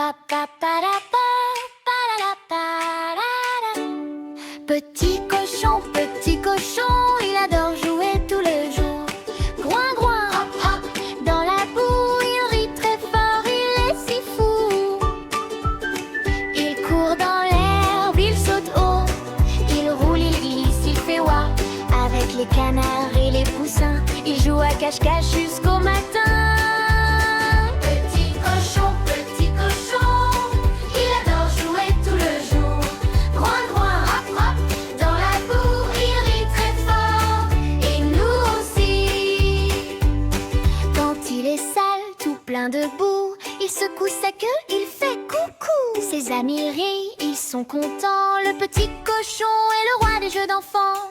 pa pa pa da pa pa da da pa da da. Petit cochon, il adore jouer tout le jour. Groin groin, hop hop, dans la boue, il rit très fort, il est si fou. Il court dans l'herbe, il saute haut, il roule, il glisse, il fait wa. Avec les canards et les poussins, il joue à cache-cache jusqu'au matin. Petit cochon, il adore jouer tout le jour. Groin groin, hop hop, dans la boue, il rit très fort, et nous aussi. Quand il est sale, tout plein de boue, il secoue sa queue, il fait coucou. Ses amis rient, ils sont contents. Le petit cochon est le roi des jeux d'enfants.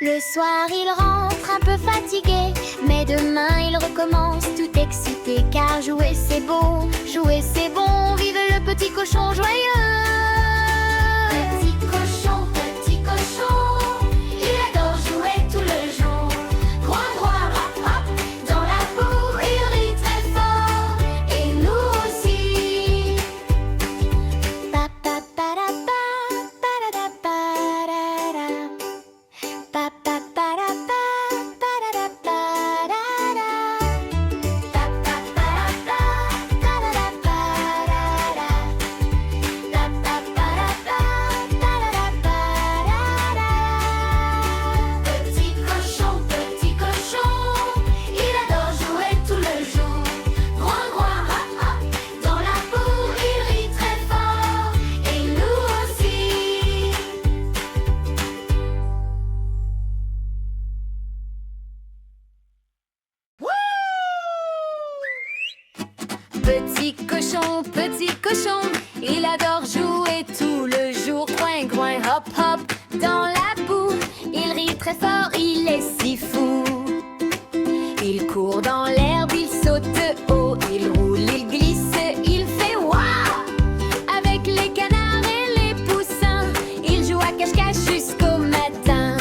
Le soir il rentre un peu fatigué, mais demain il recommence tout excité. Car jouer c'est bon, vive le petit cochon joyeux. Petit cochon, il adore jouer tout le jour. Groin groin, hop hop, dans la boue, il rit très fort, et nous aussi. Pa pa pa da pa da da pa da da. Pa pa pa da pa da da pa da da. Pa pa pa da pa da da pa da da. Pa pa pa da pa da da pa da da. Petit cochon, il adore jouer tout le jour. Groin groin, hop hop, dans la boue, il rit très fort, et nous aussi. Petit cochon, il adore jouer tout le jour. Groin groin, hop hop, dans la boue, il rit très fort, il est si fou. Il court dans l'herbe, il saute haut, il roule, il glisse, il fait waouh. Avec les canards et les poussins, il joue à cache-cache jusqu'au matin.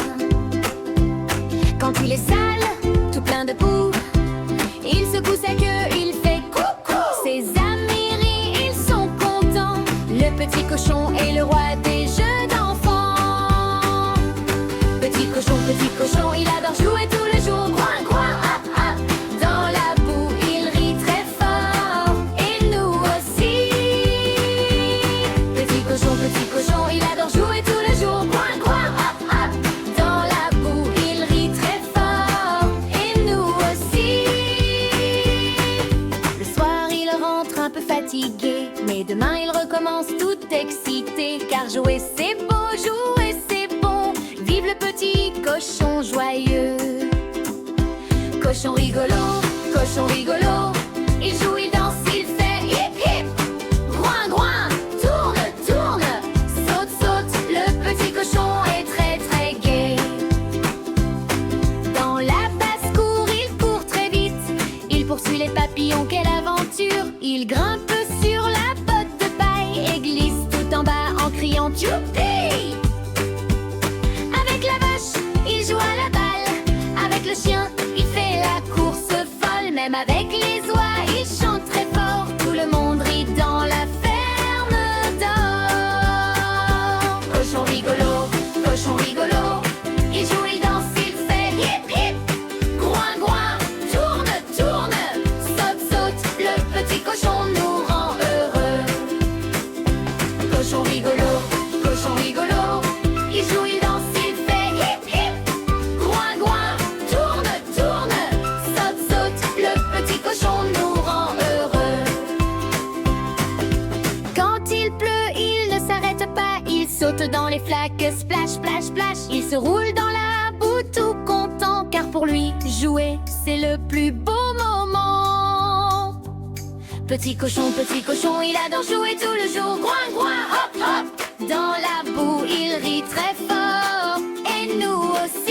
Quand il est sale, tout plein de boue, il secoue sa queue, il fait coucou. Ses amis rient, ils sont contents. Le petit cochon est le roi des jeux d'enfants. Petit cochon, il adore jouer tout le jour. Groin groin, hop hop, dans la boue, il rit très fort, et nous aussi. Petit cochon, il adore jouer tout le jour. Groin groin, hop hop, dans la boue, il rit très fort, et nous aussi. Le soir il rentre un peu fatigué, mais demain il recommence tout excité. Car jouer c'est beau, jouer c'est bon, vive le petit cochon joyeux. Cochon rigolo, il joue, il danse, il fait hip hip. Groin groin, tourne, saute, le petit cochon est très très gai. Dans la basse-cour, il court très vite, il poursuit les papillons, quelle aventure. Il grimpe sur la botte de paille et glisse tout en bas en criant youpi. Avec la vache, il joue à la balle, avec le chien, il fait la course folle. Même avec les oies, il chante très fort, tout le monde rit dans la ferme d'or. Cochon rigolo, il joue, il danse, il fait hip hip. Groin groin, tourne, saute, le petit cochon nous rend heureux. Cochon rigolo, il joue, il danse, il fait hip hip. Groin groin, tourne, saute, le petit cochon nous rend heureux. Quand il pleut, il ne s'arrête pas, il saute dans les flaques, splash, splash, splash. Il se roule dans la boue tout content, car pour lui, jouer, c'est le plus beau moment. Petit cochon, il adore jouer tout le jour. Groin groin, hop hop, dans la boue, il rit très fort, et nous aussi.